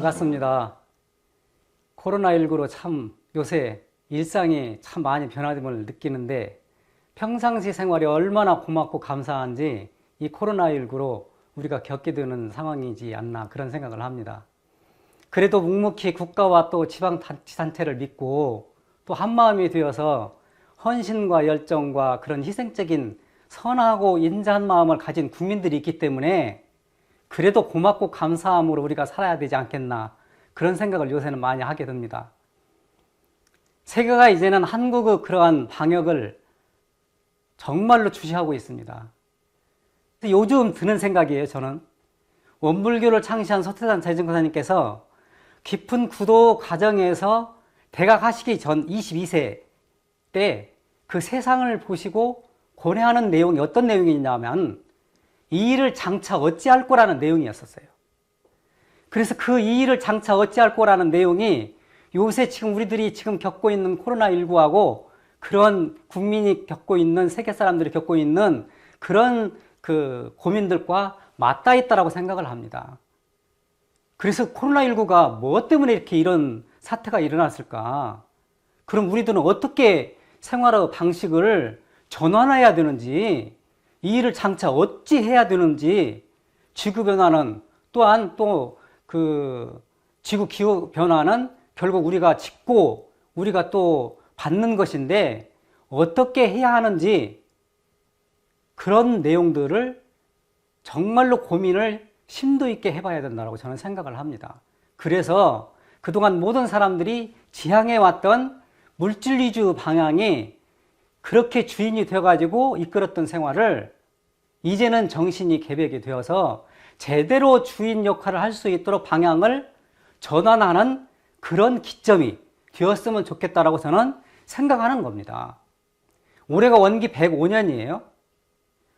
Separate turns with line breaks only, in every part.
반갑습니다. 코로나19로 참 요새 일상이 참 많이 변화됨을 느끼는데 평상시 생활이 얼마나 고맙고 감사한지 이 코로나19로 우리가 겪게 되는 상황이지 않나 그런 생각을 합니다. 그래도 묵묵히 국가와 또 지방자치단체를 믿고 또 한마음이 되어서 헌신과 열정과 그런 희생적인 선하고 인자한 마음을 가진 국민들이 있기 때문에 그래도 고맙고 감사함으로 우리가 살아야 되지 않겠나 그런 생각을 요새는 많이 하게 됩니다. 세계가 이제는 한국의 그러한 방역을 정말로 주시하고 있습니다. 요즘 드는 생각이에요. 저는 원불교를 창시한 서태산 재증권사님께서 깊은 구도 과정에서 대각하시기 전 22세 때 그 세상을 보시고 고뇌하는 내용이 어떤 내용이냐면 이 일을 장차 어찌할 거라는 내용이었었어요. 그래서 그 이 일을 장차 어찌할 거라는 내용이 요새 지금 우리들이 지금 겪고 있는 코로나19하고 그런 국민이 겪고 있는 세계 사람들이 겪고 있는 그런 그 고민들과 맞닿아 있다고 생각을 합니다. 그래서 코로나19가 뭐 때문에 이렇게 이런 사태가 일어났을까? 그럼 우리들은 어떻게 생활의 방식을 전환해야 되는지, 이 일을 장차 어찌 해야 되는지, 지구변화는 또한 또 그 지구 기후 변화는 결국 우리가 짓고 우리가 또 받는 것인데 어떻게 해야 하는지 그런 내용들을 정말로 고민을 심도 있게 해봐야 된다고 저는 생각을 합니다. 그래서 그동안 모든 사람들이 지향해왔던 물질 위주 방향이 그렇게 주인이 되어가지고 이끌었던 생활을 이제는 정신이 개벽이 되어서 제대로 주인 역할을 할 수 있도록 방향을 전환하는 그런 기점이 되었으면 좋겠다라고 저는 생각하는 겁니다. 올해가 원기 105년이에요.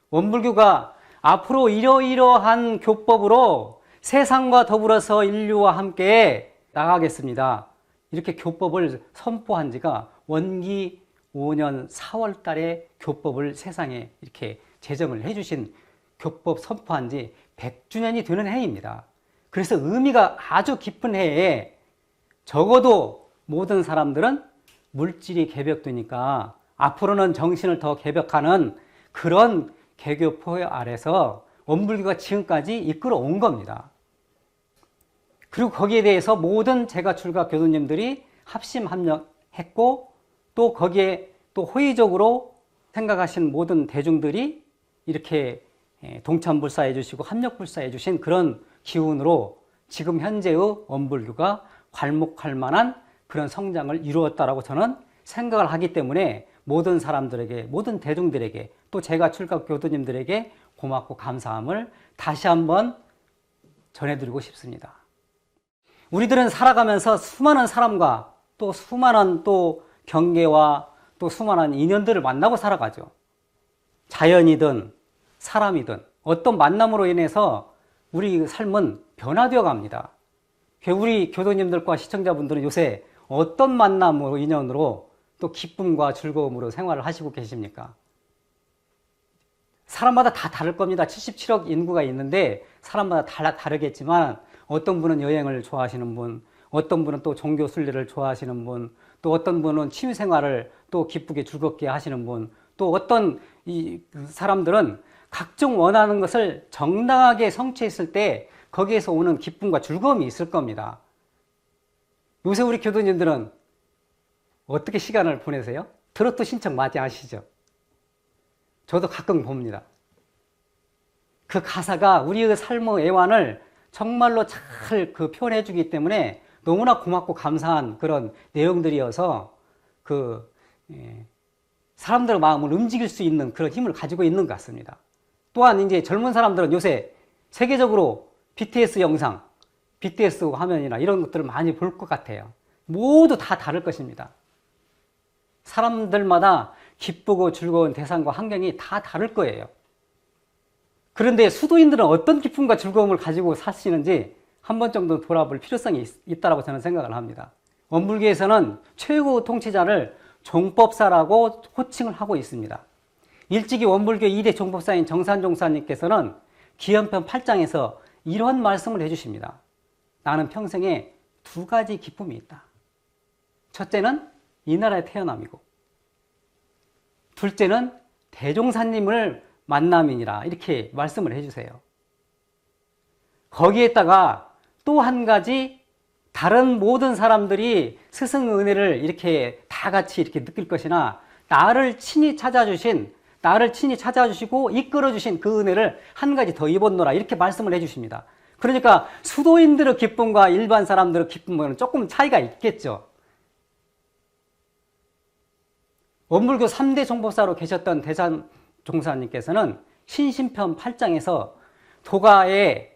원불교가 앞으로 이러이러한 교법으로 세상과 더불어서 인류와 함께 나가겠습니다. 이렇게 교법을 선포한 지가 원기 5년 4월 달에 교법을 세상에 이렇게 제정을 해주신 교법 선포한 지 100주년이 되는 해입니다. 그래서 의미가 아주 깊은 해에 적어도 모든 사람들은 물질이 개벽되니까 앞으로는 정신을 더 개벽하는 그런 개교포 아래서 원불교가 지금까지 이끌어 온 겁니다. 그리고 거기에 대해서 모든 제가 출가 교도님들이 합심 합력했고 또 거기에 또 호의적으로 생각하신 모든 대중들이 이렇게 동참불사해 주시고 합력불사해 주신 그런 기운으로 지금 현재의 원불교가 괄목할 만한 그런 성장을 이루었다라고 저는 생각을 하기 때문에 모든 사람들에게, 모든 대중들에게 또 제가 출가 교도님들에게 고맙고 감사함을 다시 한번 전해드리고 싶습니다. 우리들은 살아가면서 수많은 사람과 또 수많은 또 경계와 또 수많은 인연들을 만나고 살아가죠. 자연이든 사람이든 어떤 만남으로 인해서 우리 삶은 변화되어 갑니다. 우리 교도님들과 시청자분들은 요새 어떤 만남으로 인연으로 또 기쁨과 즐거움으로 생활을 하시고 계십니까? 사람마다 다 다를 겁니다. 77억 인구가 있는데 사람마다 다르겠지만 어떤 분은 여행을 좋아하시는 분, 어떤 분은 또 종교 순례를 좋아하시는 분, 또 어떤 분은 취미생활을 또 기쁘게 즐겁게 하시는 분, 또 어떤 이 사람들은 각종 원하는 것을 정당하게 성취했을 때 거기에서 오는 기쁨과 즐거움이 있을 겁니다. 요새 우리 교도님들은 어떻게 시간을 보내세요? 트로트 신청 많이 하시죠? 저도 가끔 봅니다. 그 가사가 우리의 삶의 애환을 정말로 잘 표현해 주기 때문에 너무나 고맙고 감사한 그런 내용들이어서 사람들의 마음을 움직일 수 있는 그런 힘을 가지고 있는 것 같습니다. 또한 이제 젊은 사람들은 요새 세계적으로 BTS 영상, BTS 화면이나 이런 것들을 많이 볼 것 같아요. 모두 다 다를 것입니다. 사람들마다 기쁘고 즐거운 대상과 환경이 다 다를 거예요. 그런데 수도인들은 어떤 기쁨과 즐거움을 가지고 사시는지 한 번 정도 돌아볼 필요성이 있다고 저는 생각을 합니다. 원불교에서는 최고 통치자를 종법사라고 호칭을 하고 있습니다. 일찍이 원불교 2대 종법사인 정산종사님께서는 기연편 8장에서 이런 말씀을 해주십니다. 나는 평생에 두 가지 기쁨이 있다. 첫째는 이 나라의 태어남이고, 둘째는 대종사님을 만남이니라, 이렇게 말씀을 해주세요. 거기에다가 또 한 가지, 다른 모든 사람들이 스승의 은혜를 이렇게 다 같이 이렇게 느낄 것이나, 나를 친히 찾아주시고 이끌어주신 그 은혜를 한 가지 더 입었노라, 이렇게 말씀을 해주십니다. 그러니까 수도인들의 기쁨과 일반 사람들의 기쁨은 조금 차이가 있겠죠. 원불교 3대 종법사로 계셨던 대산종사님께서는 신심편 8장에서 도가에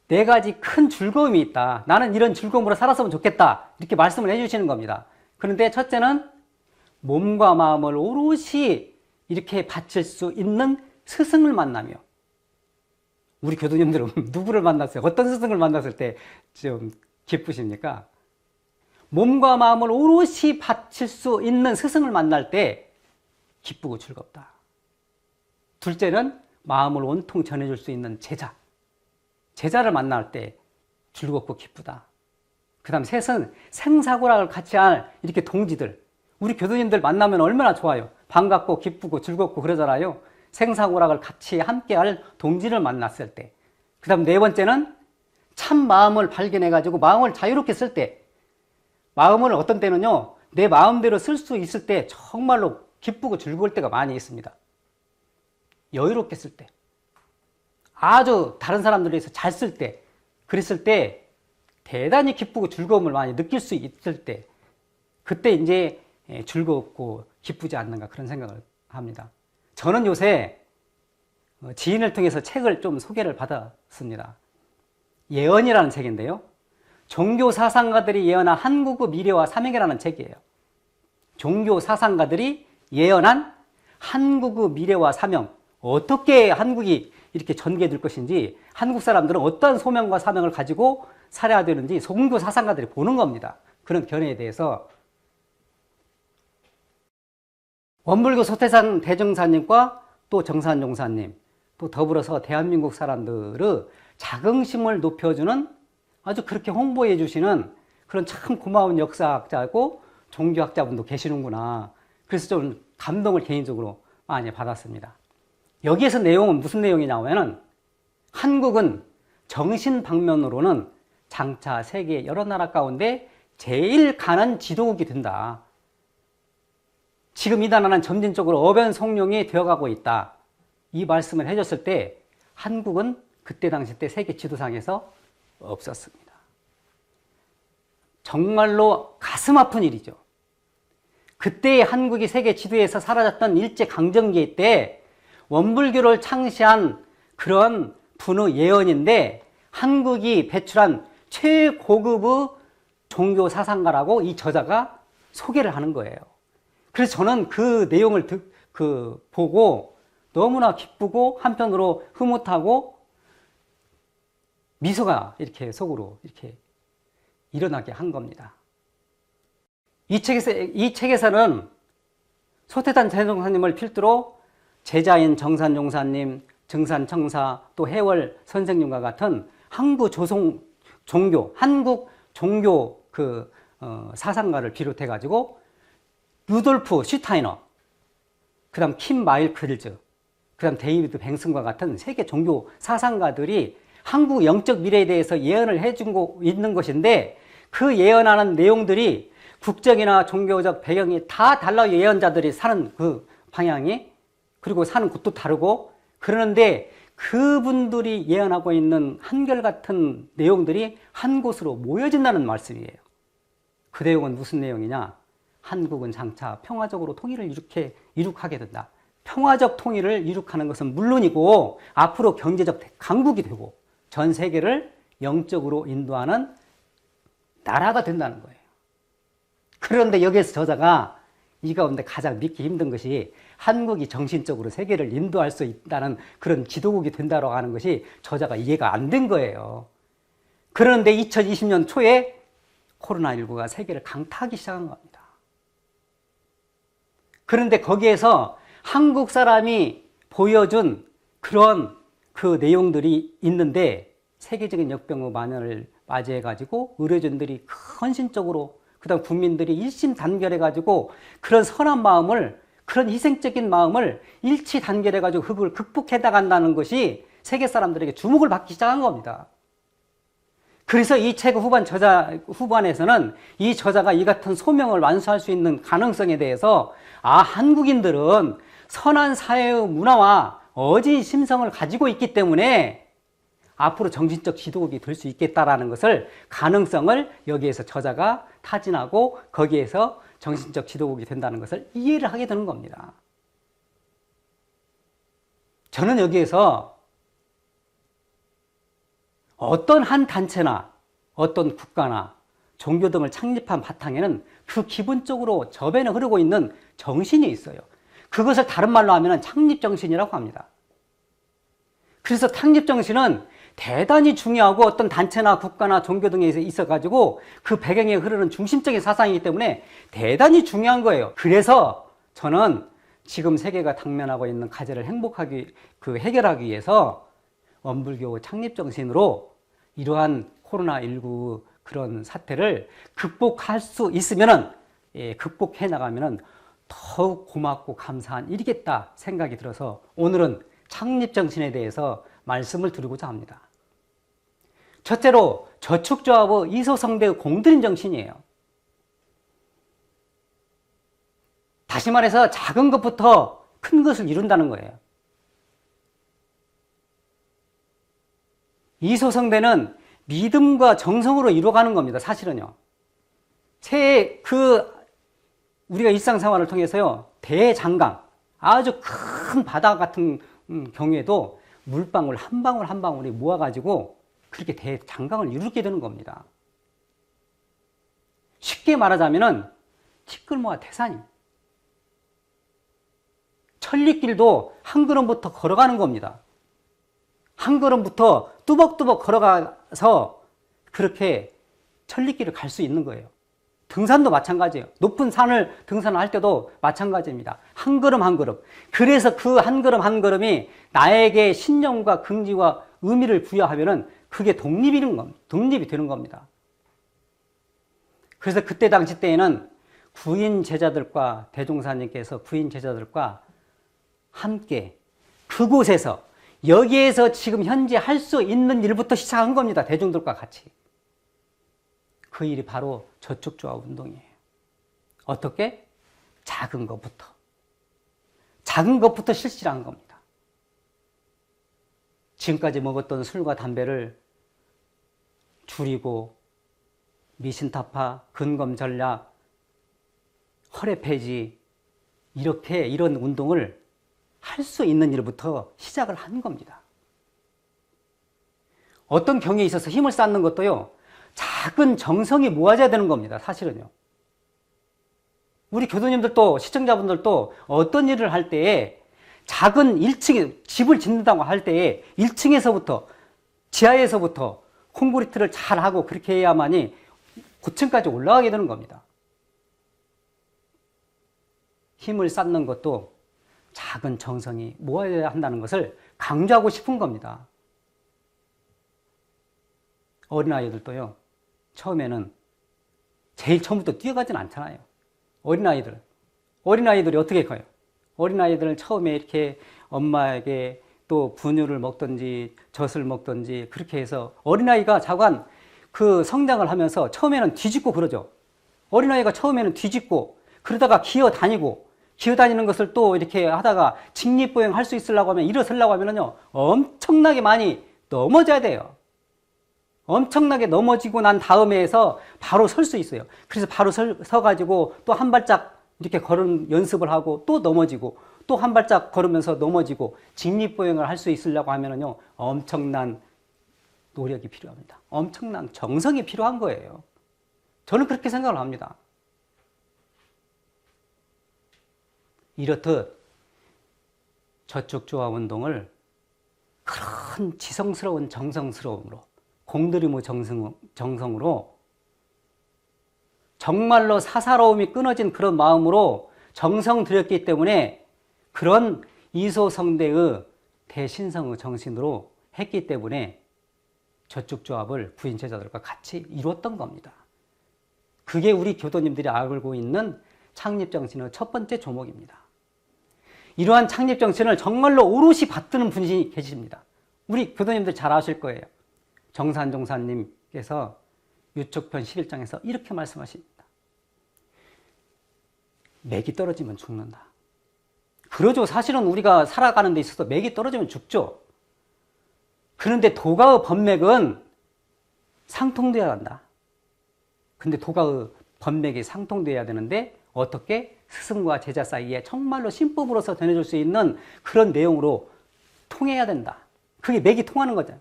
네 가지 큰 즐거움이 있다. 나는 이런 즐거움으로 살았으면 좋겠다. 이렇게 말씀을 해주시는 겁니다. 그런데 첫째는 몸과 마음을 오롯이 이렇게 바칠 수 있는 스승을 만나며, 우리 교도님들은 누구를 만났어요? 어떤 스승을 만났을 때 좀 기쁘십니까? 몸과 마음을 오롯이 바칠 수 있는 스승을 만날 때 기쁘고 즐겁다. 둘째는 마음을 온통 전해줄 수 있는 제자를 만날 때 즐겁고 기쁘다. 그 다음 셋은 생사고락을 같이 할 이렇게 동지들, 우리 교도님들 만나면 얼마나 좋아요. 반갑고 기쁘고 즐겁고 그러잖아요. 생사고락을 같이 함께할 동지를 만났을 때. 그 다음 네 번째는 참 마음을 발견해가지고 마음을 자유롭게 쓸 때, 마음을 어떤 때는요, 내 마음대로 쓸 수 있을 때 정말로 기쁘고 즐거울 때가 많이 있습니다. 여유롭게 쓸 때, 아주 다른 사람들에 비해서 잘 쓸 때, 그랬을 때 대단히 기쁘고 즐거움을 많이 느낄 수 있을 때, 그때 이제 즐겁고 기쁘지 않는가, 그런 생각을 합니다. 저는 요새 지인을 통해서 책을 좀 소개를 받았습니다. 예언이라는 책인데요, 종교 사상가들이 예언한 한국의 미래와 사명이라는 책이에요. 종교 사상가들이 예언한 한국의 미래와 사명, 어떻게 한국이 이렇게 전개될 것인지, 한국 사람들은 어떤 소명과 사명을 가지고 살아야 되는지 종교 사상가들이 보는 겁니다. 그런 견해에 대해서 원불교 소태산 대종사님과 또 정산종사님, 또 더불어서 대한민국 사람들의 자긍심을 높여주는, 아주 그렇게 홍보해 주시는 그런 참 고마운 역사학자고 종교학자분도 계시는구나. 그래서 좀 감동을 개인적으로 많이 받았습니다. 여기에서 내용은 무슨 내용이냐면은, 한국은 정신 방면으로는 장차 세계 여러 나라 가운데 제일 가난 지도국이 된다. 지금 이 나라는 점진적으로 어변송룡이 되어가고 있다. 이 말씀을 해줬을 때 한국은 그때 당시 때 세계 지도상에서 없었습니다. 정말로 가슴 아픈 일이죠. 그때의 한국이 세계 지도에서 사라졌던 일제강점기 때 원불교를 창시한 그런 분의 예언인데, 한국이 배출한 최고급의 종교 사상가라고 이 저자가 소개를 하는 거예요. 그래서 저는 그 내용을 보고 너무나 기쁘고 한편으로 흐뭇하고 미소가 이렇게 속으로 이렇게 일어나게 한 겁니다. 이 책에서는 소태산 대종사님을 필두로 제자인 정산종사님, 정산청사, 또 해월 선생님과 같은 한국 종교 사상가를 비롯해 가지고 루돌프 슈타이너, 그 다음 킴 마일클즈, 그 다음 데이비드 뱅슨과 같은 세계 종교 사상가들이 한국 영적 미래에 대해서 예언을 해주고 있는 것인데, 그 예언하는 내용들이 국적이나 종교적 배경이 다 달라요. 예언자들이 사는 그 방향이, 그리고 사는 곳도 다르고, 그러는데 그분들이 예언하고 있는 한결같은 내용들이 한 곳으로 모여진다는 말씀이에요. 그 내용은 무슨 내용이냐? 한국은 장차 평화적으로 통일을 이룩하게 된다. 평화적 통일을 이룩하는 것은 물론이고, 앞으로 경제적 강국이 되고 전 세계를 영적으로 인도하는 나라가 된다는 거예요. 그런데 여기에서 저자가 이 가운데 가장 믿기 힘든 것이, 한국이 정신적으로 세계를 인도할 수 있다는 그런 지도국이 된다고 하는 것이 저자가 이해가 안 된 거예요. 그런데 2020년 초에 코로나19가 세계를 강타하기 시작한 겁니다. 그런데 거기에서 한국 사람이 보여준 그런 그 내용들이 있는데, 세계적인 역병의 만연을 맞이해가지고 의료진들이 헌신적으로, 그다음 국민들이 일심단결해가지고 그런 선한 마음을, 그런 희생적인 마음을 일치단결해가지고 그걸 극복해 나간다는 것이 세계 사람들에게 주목을 받기 시작한 겁니다. 그래서 이 책 후반에서는 이 저자가 이 같은 소명을 완수할 수 있는 가능성에 대해서, 한국인들은 선한 사회의 문화와 어진 심성을 가지고 있기 때문에 앞으로 정신적 지도국이 될 수 있겠다라는 것을, 가능성을 여기에서 저자가 타진하고 거기에서 정신적 지도국이 된다는 것을 이해를 하게 되는 겁니다. 저는 여기에서 어떤 한 단체나 어떤 국가나 종교 등을 창립한 바탕에는 그 기본적으로 저변에 흐르고 있는 정신이 있어요. 그것을 다른 말로 하면 창립정신이라고 합니다. 그래서 창립정신은 대단히 중요하고 어떤 단체나 국가나 종교 등에 있어가지고 그 배경에 흐르는 중심적인 사상이기 때문에 대단히 중요한 거예요. 그래서 저는 지금 세계가 당면하고 있는 과제를 해결하기 위해서 원불교 창립정신으로 이러한 코로나19 그런 사태를 극복할 수 있으면은, 극복해 나가면은 더욱 고맙고 감사한 일이겠다 생각이 들어서 오늘은 창립정신에 대해서 말씀을 드리고자 합니다. 첫째로 저축조합의 이소성대의 공들인 정신이에요. 다시 말해서 작은 것부터 큰 것을 이룬다는 거예요. 이소성대는 믿음과 정성으로 이루어가는 겁니다. 사실은요. 우리가 일상생활을 통해서요, 대장강, 아주 큰 바다 같은 경우에도 물방울 한 방울 한 방울이 모아가지고 그렇게 대장강을 이루게 되는 겁니다. 쉽게 말하자면은 티끌모아 태산이, 천리길도 한 걸음부터 걸어가는 겁니다. 한 걸음부터 뚜벅뚜벅 걸어가서 그렇게 천리길을 갈 수 있는 거예요. 등산도 마찬가지예요. 높은 산을 등산할 때도 마찬가지입니다. 한 걸음 한 걸음. 그래서 그 한 걸음 한 걸음이 나에게 신념과 긍지와 의미를 부여하면은 그게 독립이 되는 겁니다. 그래서 그때 당시 때에는 구인 제자들과 대종사님께서 구인 제자들과 함께 그곳에서, 여기에서 지금 현재 할 수 있는 일부터 시작한 겁니다. 대중들과 같이. 그 일이 바로 저축조합 운동이에요. 어떻게? 작은 것부터. 작은 것부터 실시를 한 겁니다. 지금까지 먹었던 술과 담배를 줄이고, 미신타파, 근검 전략, 허례 폐지, 이런 운동을 할 수 있는 일부터 시작을 한 겁니다. 어떤 경우에 있어서 힘을 쌓는 것도요, 작은 정성이 모아져야 되는 겁니다. 사실은요. 우리 교도님들도, 시청자분들도 어떤 일을 할 때에 작은 1층에 집을 짓는다고 할 때에 1층에서부터, 지하에서부터 콘크리트를 잘 하고 그렇게 해야만이 고층까지 올라가게 되는 겁니다. 힘을 쌓는 것도 작은 정성이 모아야 한다는 것을 강조하고 싶은 겁니다. 어린아이들도요, 처음에는 제일 처음부터 뛰어가진 않잖아요. 어린아이들이 어떻게 커요? 어린아이들은 처음에 이렇게 엄마에게 또 분유를 먹든지 젖을 먹든지 그렇게 해서 어린아이가 자관 그 성장을 하면서 처음에는 뒤집고 그러죠. 어린아이가 처음에는 뒤집고 그러다가 기어다니는 것을 또 이렇게 하다가 직립보행 할 수 있으려고 하면, 일어서려고 하면은요, 엄청나게 많이 넘어져야 돼요. 엄청나게 넘어지고 난 다음에서 바로 설 수 있어요. 그래서 바로 서가지고 또 한 발짝 이렇게 걸은 연습을 하고 또 넘어지고 또 한 발짝 걸으면서 넘어지고, 직립보행을 할 수 있으려고 하면은요, 엄청난 노력이 필요합니다. 엄청난 정성이 필요한 거예요. 저는 그렇게 생각을 합니다. 이렇듯 저축조합 운동을 큰 지성스러운 정성스러움으로, 공들임의 정성으로, 정말로 사사로움이 끊어진 그런 마음으로 정성 들였기 때문에, 그런 이소성대의 대신성의 정신으로 했기 때문에 저축조합을 부인 제자들과 같이 이루었던 겁니다. 그게 우리 교도님들이 알고 있는 창립정신의 첫 번째 조목입니다. 이러한 창립정신을 정말로 오롯이 받드는 분이 계십니다. 우리 교도님들 잘 아실 거예요. 정산종사님께서 유축편 11장에서 이렇게 말씀하십니다. 맥이 떨어지면 죽는다. 그러죠. 사실은 우리가 살아가는 데 있어서 맥이 떨어지면 죽죠. 그런데 도가의 법맥은 상통돼야 한다. 근데 도가의 법맥이 상통돼야 되는데 어떻게? 스승과 제자 사이에 정말로 신법으로서 전해줄 수 있는 그런 내용으로 통해야 된다. 그게 맥이 통하는 거죠.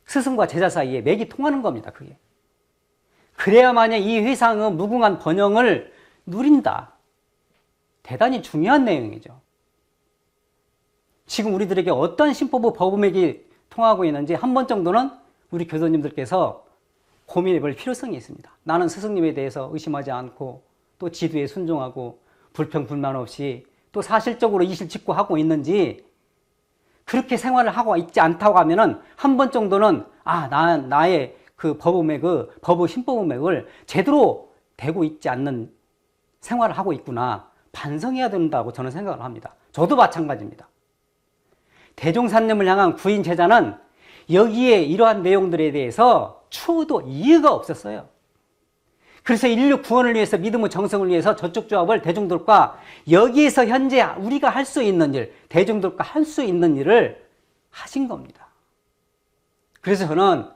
스승과 제자 사이에 맥이 통하는 겁니다. 그게. 그래야만이 이 회상의 무궁한 번영을 누린다. 대단히 중요한 내용이죠. 지금 우리들에게 어떤 신법의 법맥이 통하고 있는지 한 번 정도는 우리 교도님들께서 고민해 볼 필요성이 있습니다. 나는 스승님에 대해서 의심하지 않고 또 지도에 순종하고 불평 불만 없이 또 사실적으로 이실직고하고 있는지, 그렇게 생활을 하고 있지 않다고 하면은 한 번 정도는 나의 그 법의 신법의맥을 제대로 되고 있지 않는 생활을 하고 있구나 반성해야 된다고 저는 생각을 합니다. 저도 마찬가지입니다. 대종산님을 향한 구인 제자는 여기에 이러한 내용들에 대해서 추호도 이해가 없었어요. 그래서 인류 구원을 위해서, 믿음의 정성을 위해서 저축조합을 대중들과 여기에서 현재 우리가 할 수 있는 일, 대중들과 할 수 있는 일을 하신 겁니다. 그래서 저는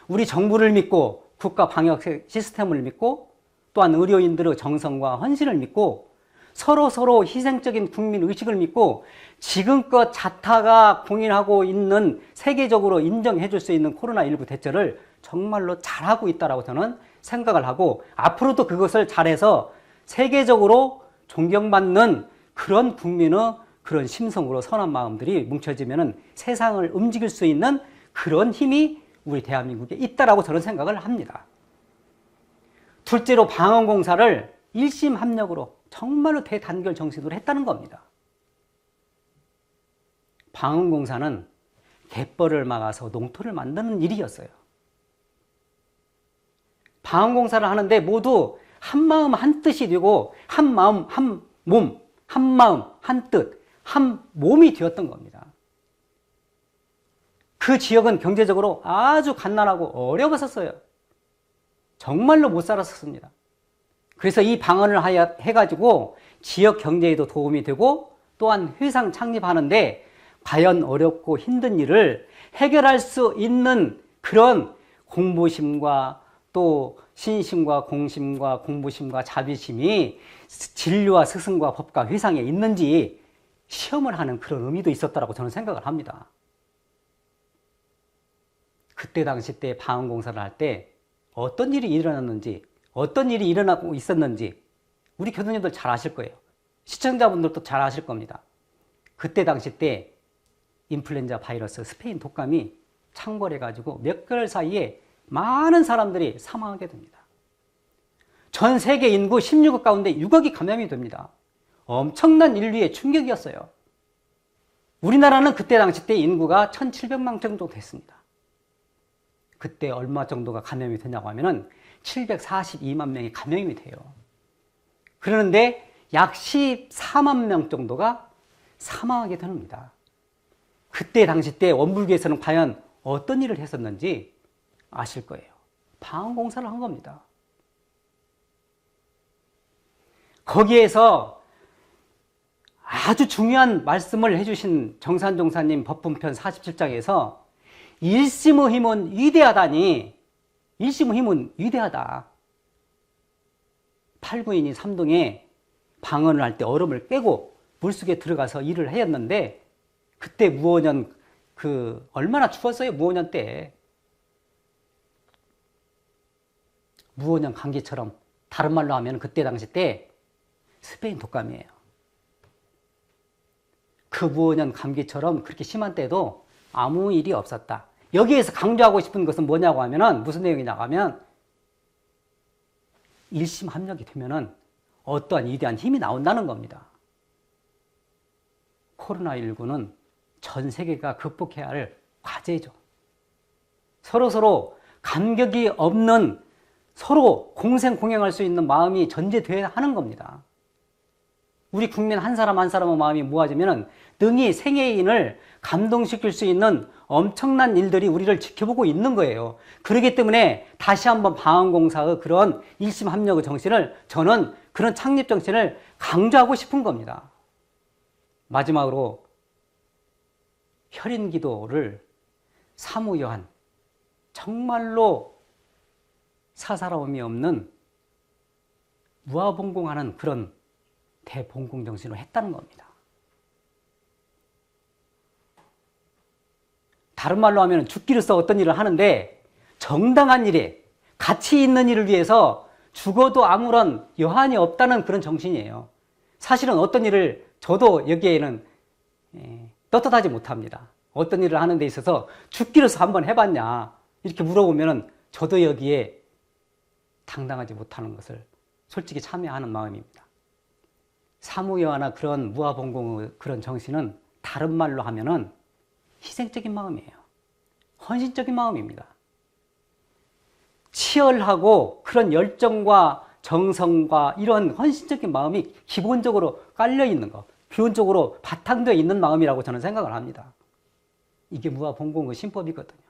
우리 정부를 믿고 국가 방역 시스템을 믿고 또한 의료인들의 정성과 헌신을 믿고 서로 희생적인 국민 의식을 믿고 지금껏 자타가 공인하고 있는, 세계적으로 인정해 줄 수 있는 코로나19 대처를 정말로 잘하고 있다고 저는 생각을 하고, 앞으로도 그것을 잘해서 세계적으로 존경받는 그런 국민의 그런 심성으로 선한 마음들이 뭉쳐지면 세상을 움직일 수 있는 그런 힘이 우리 대한민국에 있다라고 저는 생각을 합니다. 둘째로 방언공사를 일심합력으로 정말로 대단결 정신으로 했다는 겁니다. 방언공사는 갯벌을 막아서 농토를 만드는 일이었어요. 방언공사를 하는데 모두 한 마음 한 뜻이 되고 한 마음 한 몸, 한 마음 한 뜻, 한 몸이 되었던 겁니다. 그 지역은 경제적으로 아주 갓난하고 어려웠었어요. 정말로 못 살았었습니다. 그래서 이 방언을 해가지고 지역 경제에도 도움이 되고 또한 회상 창립하는데 과연 어렵고 힘든 일을 해결할 수 있는 그런 공부심과 또 신심과 공심과 공부심과 자비심이 진료와 스승과 법과 회상에 있는지 시험을 하는 그런 의미도 있었다고 저는 생각을 합니다. 그때 당시 때 방언공사를 할 때 어떤 일이 일어났는지, 어떤 일이 일어나고 있었는지 우리 교수님들 잘 아실 거예요. 시청자분들도 잘 아실 겁니다. 그때 당시 때 인플루엔자 바이러스 스페인 독감이 창궐해가지고 몇 개월 사이에 많은 사람들이 사망하게 됩니다. 전 세계 인구 16억 가운데 6억이 감염이 됩니다. 엄청난 인류의 충격이었어요. 우리나라는 그때 당시 때 인구가 1700만 정도 됐습니다. 그때 얼마 정도가 감염이 되냐고 하면은 742만 명이 감염이 돼요. 그러는데 약 14만 명 정도가 사망하게 됩니다. 그때 당시 때 원불교에서는 과연 어떤 일을 했었는지 아실 거예요. 방언공사를 한 겁니다. 거기에서 아주 중요한 말씀을 해주신 정산종사님 법분편 47장에서 일심의 힘은 위대하다니, 일심의 힘은 위대하다. 팔구인이 삼동에 방언을 할 때 얼음을 깨고 물속에 들어가서 일을 했는데 그때 무오년 얼마나 추웠어요. 무오년 때. 무오년 감기처럼, 다른 말로 하면 그때 당시 때 스페인 독감이에요. 그 무오년 감기처럼 그렇게 심한 때도 아무 일이 없었다. 여기에서 강조하고 싶은 것은 뭐냐고 하면은, 무슨 내용이냐고 하면, 일심합력이 되면은 어떠한 위대한 힘이 나온다는 겁니다. 코로나19는 전 세계가 극복해야 할 과제죠. 서로서로 간격이 없는 서로 공생공행할 수 있는 마음이 전제되어야 하는 겁니다. 우리 국민 한 사람 한 사람의 마음이 모아지면 능히 생애인을 감동시킬 수 있는 엄청난 일들이 우리를 지켜보고 있는 거예요. 그렇기 때문에 다시 한번 방언공사의 그런 일심합력의 정신을, 저는 그런 창립 정신을 강조하고 싶은 겁니다. 마지막으로 혈인기도를 사무여한, 정말로 사사로움이 없는 무아봉공하는 그런 대봉공 정신으로 했다는 겁니다. 다른 말로 하면 죽기로써 어떤 일을 하는데, 정당한 일에 가치 있는 일을 위해서 죽어도 아무런 여한이 없다는 그런 정신이에요. 사실은 어떤 일을, 저도 여기에는 떳떳하지 못합니다. 어떤 일을 하는 데 있어서 죽기로써 한번 해봤냐 이렇게 물어보면 저도 여기에 당당하지 못하는 것을 솔직히 참여하는 마음입니다. 사무여하나 그런 무아봉공의 그런 정신은 다른 말로 하면은 희생적인 마음이에요. 헌신적인 마음입니다. 치열하고 그런 열정과 정성과 이런 헌신적인 마음이 기본적으로 깔려 있는 것, 기본적으로 바탕되어 있는 마음이라고 저는 생각을 합니다. 이게 무아봉공의 신법이거든요.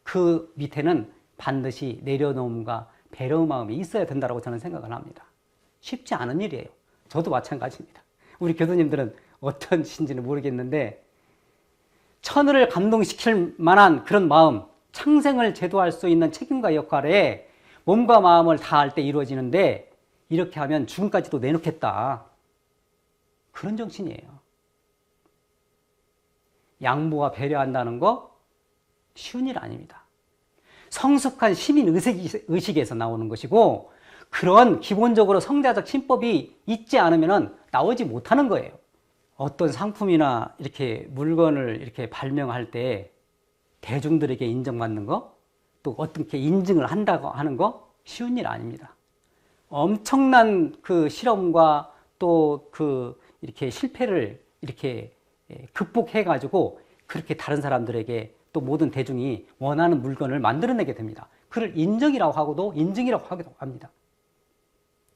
그 밑에는 반드시 내려놓음과 배려의 마음이 있어야 된다고 저는 생각을 합니다. 쉽지 않은 일이에요. 저도 마찬가지입니다. 우리 교수님들은 어떤신지는 모르겠는데 천을 감동시킬 만한 그런 마음, 창생을 제도할 수 있는 책임과 역할에 몸과 마음을 다할 때 이루어지는데, 이렇게 하면 죽음까지도 내놓겠다, 그런 정신이에요. 양보와 배려한다는 거 쉬운 일 아닙니다. 성숙한 시민 의식에서 나오는 것이고, 그런 기본적으로 성자적 신법이 있지 않으면 나오지 못하는 거예요. 어떤 상품이나 이렇게 물건을 이렇게 발명할 때 대중들에게 인정받는 거, 또 어떻게 인증을 한다고 하는 거 쉬운 일 아닙니다. 엄청난 그 실험과 또 그 이렇게 실패를 이렇게 극복해 가지고 그렇게 다른 사람들에게 또 모든 대중이 원하는 물건을 만들어내게 됩니다. 그를 인정이라고 하고도 인증이라고 하기도 합니다.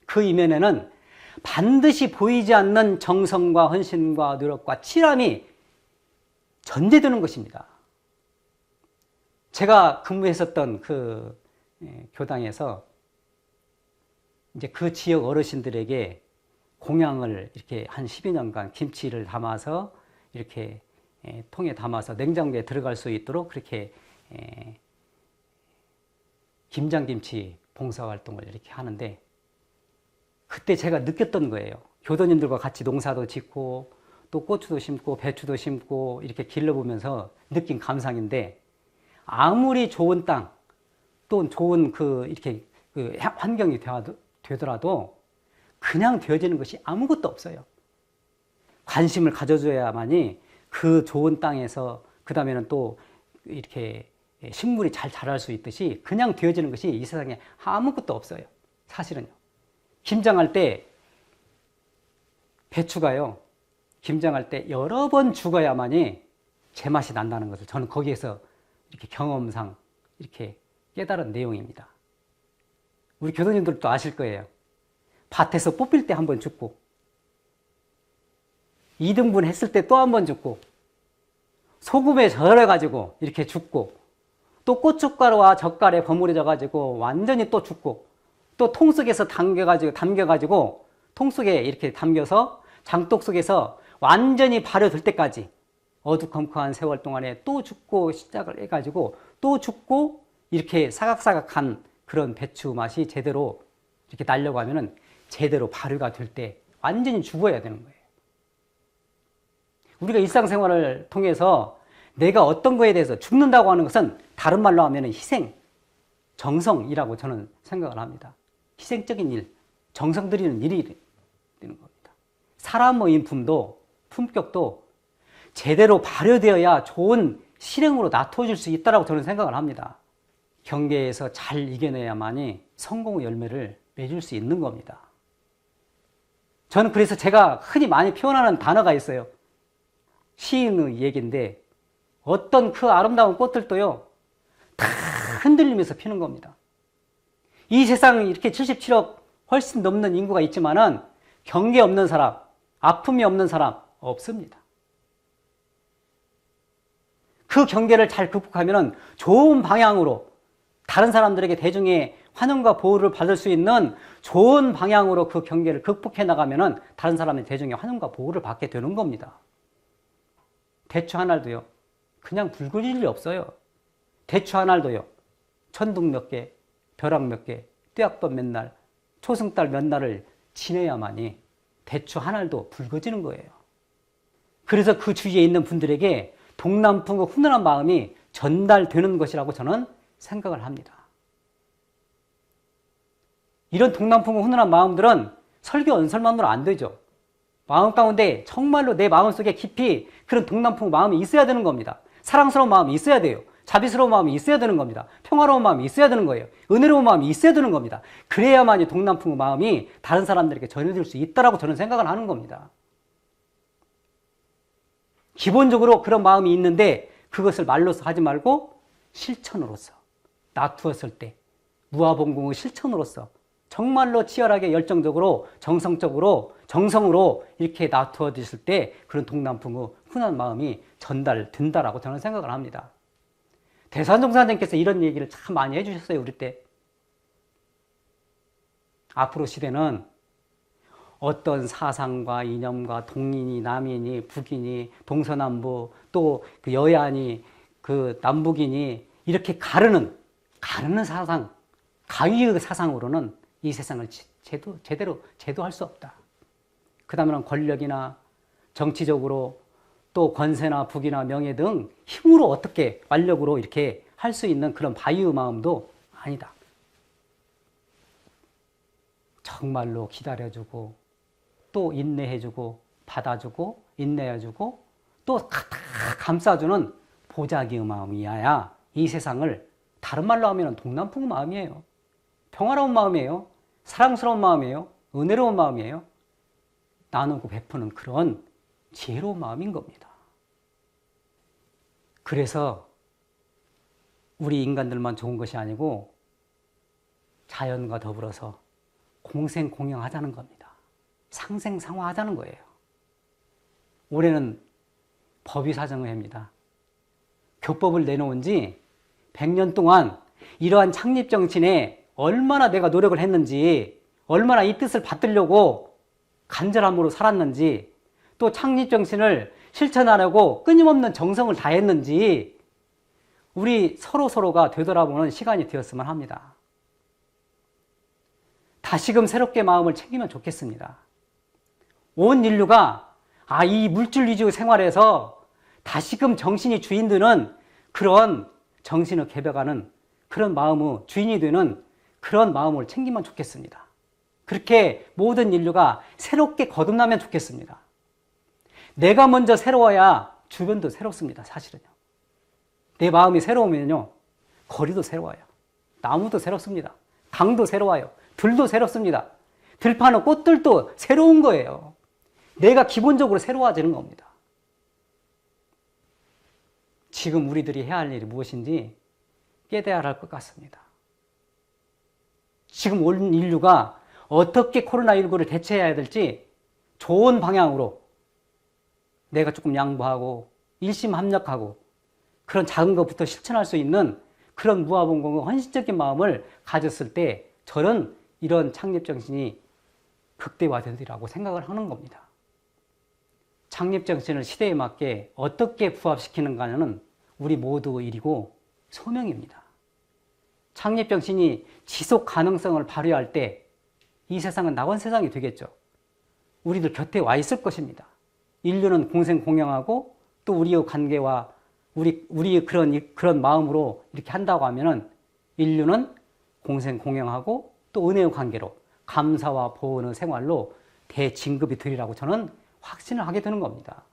그 이면에는 반드시 보이지 않는 정성과 헌신과 노력과 치열함이 전제되는 것입니다. 제가 근무했었던 그 교당에서 이제 그 지역 어르신들에게 공양을 이렇게 한 10여 년간 김치를 담아서 이렇게 통에 담아서 냉장고에 들어갈 수 있도록 그렇게 김장김치 봉사활동을 이렇게 하는데, 그때 제가 느꼈던 거예요. 교도님들과 같이 농사도 짓고 또 고추도 심고 배추도 심고 이렇게 길러보면서 느낀 감상인데, 아무리 좋은 땅 또 좋은 그 이렇게 그 환경이 되더라도 그냥 되어지는 것이 아무것도 없어요. 관심을 가져줘야만이 그 좋은 땅에서 그 다음에는 또 이렇게 식물이 잘 자랄 수 있듯이 그냥 되어지는 것이 이 세상에 아무것도 없어요. 사실은요. 김장할 때 배추가요, 김장할 때 여러 번 죽어야만이 제맛이 난다는 것을 저는 거기에서 이렇게 경험상 이렇게 깨달은 내용입니다. 우리 교수님들도 아실 거예요. 밭에서 뽑힐 때 한 번 죽고 2등분 했을 때 또 한 번 죽고 소금에 절여가지고 이렇게 죽고 또 고춧가루와 젓갈에 버무려져가지고 완전히 또 죽고 또 통 속에서 담겨가지고 통 속에 이렇게 담겨서 장독 속에서 완전히 발효될 때까지 어두컴컴한 세월 동안에 또 죽고 시작을 해가지고 또 죽고 이렇게 사각사각한 그런 배추 맛이 제대로 이렇게 나려고 하면은 제대로 발효가 될 때 완전히 죽어야 되는 거예요. 우리가 일상생활을 통해서 내가 어떤 거에 대해서 죽는다고 하는 것은 다른 말로 하면 희생, 정성이라고 저는 생각을 합니다. 희생적인 일, 정성 들이는 일이 되는 겁니다. 사람의 인품도 품격도 제대로 발효되어야 좋은 실행으로 나타질 수 있다고 저는 생각을 합니다. 경계에서 잘 이겨내야만이 성공의 열매를 맺을 수 있는 겁니다. 저는 그래서 제가 흔히 많이 표현하는 단어가 있어요. 시인의 얘기인데, 어떤 그 아름다운 꽃들도요, 흔들리면서 피는 겁니다. 이 세상 이렇게 77억 훨씬 넘는 인구가 있지만은 경계 없는 사람, 아픔이 없는 사람 없습니다. 그 경계를 잘 극복하면은 좋은 방향으로 다른 사람들에게 대중의 환영과 보호를 받을 수 있는 좋은 방향으로 그 경계를 극복해 나가면은 다른 사람의 대중의 환영과 보호를 받게 되는 겁니다. 대추 한 알도요, 그냥 붉은 일이 없어요. 대추 한 알도요, 천둥 몇 개, 벼락 몇 개, 뙤약볕 몇 날, 초승달 몇 날을 지내야만이 대추 한 알도 붉어지는 거예요. 그래서 그 주위에 있는 분들에게 동남풍의 훈훈한 마음이 전달되는 것이라고 저는 생각을 합니다. 이런 동남풍의 훈훈한 마음들은 설교 연설만으로 안 되죠. 마음 가운데 정말로 내 마음속에 깊이 그런 동남풍의 마음이 있어야 되는 겁니다. 사랑스러운 마음이 있어야 돼요. 자비스러운 마음이 있어야 되는 겁니다. 평화로운 마음이 있어야 되는 거예요. 은혜로운 마음이 있어야 되는 겁니다. 그래야만이 동남풍의 마음이 다른 사람들에게 전해질 수 있다라고 저는 생각을 하는 겁니다. 기본적으로 그런 마음이 있는데 그것을 말로서 하지 말고 실천으로서 나투었을 때 무아봉공의 실천으로서 정말로 치열하게 열정적으로 정성적으로 정성으로 이렇게 나투어졌을 때 그런 동남풍의 훈한 마음이 전달된다라고 저는 생각을 합니다. 대산종사님께서 이런 얘기를 참 많이 해주셨어요. 우리 때. 앞으로 시대는 어떤 사상과 이념과 동인이 남인이 북인이 동서남부 또 그 여야니 그 남북인이 이렇게 가르는 사상, 가위의 사상으로는 이 세상을 제대로 제도할 수 없다. 그 다음에는 권력이나 정치적으로 또 권세나 북이나 명예 등 힘으로 어떻게 완력으로 이렇게 할 수 있는 그런 바위의 마음도 아니다. 정말로 기다려주고 또 인내해주고 받아주고 인내해주고 또 다 감싸주는 보자기의 마음이어야 이 세상을 다른 말로 하면 동남풍의 마음이에요. 평화로운 마음이에요. 사랑스러운 마음이에요. 은혜로운 마음이에요. 나누고 베푸는 그런 지혜로운 마음인 겁니다. 그래서 우리 인간들만 좋은 것이 아니고 자연과 더불어서 공생공영하자는 겁니다. 상생상화하자는 거예요. 올해는 법위사정회입니다. 교법을 내놓은 지 100년 동안 이러한 창립정신에 얼마나 내가 노력을 했는지, 얼마나 이 뜻을 받들려고 간절함으로 살았는지, 또 창립정신을 실천하려고 끊임없는 정성을 다했는지 우리 서로가 되돌아보는 시간이 되었으면 합니다. 다시금 새롭게 마음을 챙기면 좋겠습니다. 온 인류가 이 물질 위주의 생활에서 다시금 정신이 주인 되는 그런 정신을 개벽하는 그런 마음의 주인이 되는 그런 마음을 챙기면 좋겠습니다. 그렇게 모든 인류가 새롭게 거듭나면 좋겠습니다. 내가 먼저 새로워야 주변도 새롭습니다. 사실은요. 내 마음이 새로우면요, 거리도 새로워요. 나무도 새롭습니다. 강도 새로워요. 들도 새롭습니다. 들파는 꽃들도 새로운 거예요. 내가 기본적으로 새로워지는 겁니다. 지금 우리들이 해야 할 일이 무엇인지 깨달아야 할 것 같습니다. 지금 온 인류가 어떻게 코로나19를 대처해야 될지 좋은 방향으로 내가 조금 양보하고 일심합력하고 그런 작은 것부터 실천할 수 있는 그런 무아봉공의 헌신적인 마음을 가졌을 때 저는 이런 창립정신이 극대화되리라고 생각을 하는 겁니다. 창립정신을 시대에 맞게 어떻게 부합시키는가는 우리 모두의 일이고 소명입니다. 창립정신이 지속 가능성을 발휘할 때 이 세상은 낙원 세상이 되겠죠. 우리들 곁에 와 있을 것입니다. 인류는 공생공영하고 또 우리의 관계와 우리의 그런 마음으로 이렇게 한다고 하면은 인류는 공생공영하고 또 은혜의 관계로 감사와 보호의 생활로 대진급이 되리라고 저는 확신을 하게 되는 겁니다.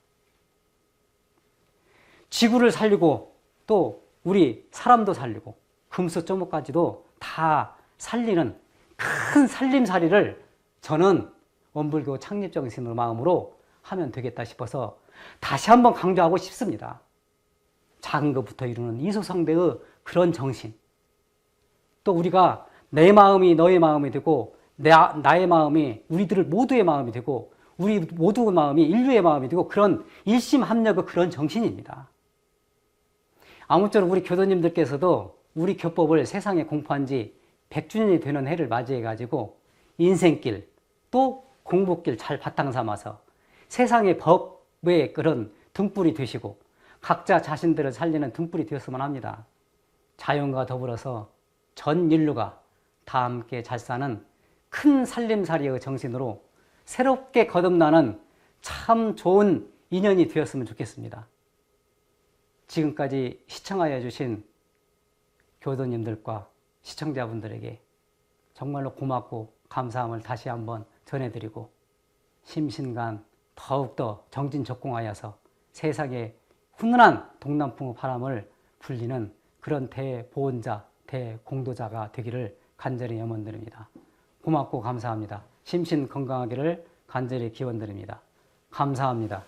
지구를 살리고 또 우리 사람도 살리고 금수저목까지도 다 살리는 큰 살림살이를 저는 원불교 창립정신의 마음으로 하면 되겠다 싶어서 다시 한번 강조하고 싶습니다. 작은 것부터 이루는 이소성대의 그런 정신, 또 우리가 내 마음이 너의 마음이 되고 나의 마음이 우리들 모두의 마음이 되고 우리 모두의 마음이 인류의 마음이 되고 그런 일심합력의 그런 정신입니다. 아무쪼록 우리 교도님들께서도 우리 교법을 세상에 공포한 지 100주년이 되는 해를 맞이해 가지고 인생길 또 공부길 잘 바탕 삼아서 세상의 법의 그런 등불이 되시고 각자 자신들을 살리는 등불이 되었으면 합니다. 자연과 더불어서 전 인류가 다 함께 잘 사는 큰 살림살이의 정신으로 새롭게 거듭나는 참 좋은 인연이 되었으면 좋겠습니다. 지금까지 시청하여 주신 교도님들과 시청자분들에게 정말로 고맙고 감사함을 다시 한번 전해드리고 심신간 더욱더 정진적공하여서 세상에 훈훈한 동남풍의 바람을 불리는 그런 대보온자, 대공도자가 되기를 간절히 염원드립니다. 고맙고 감사합니다. 심신 건강하기를 간절히 기원드립니다. 감사합니다.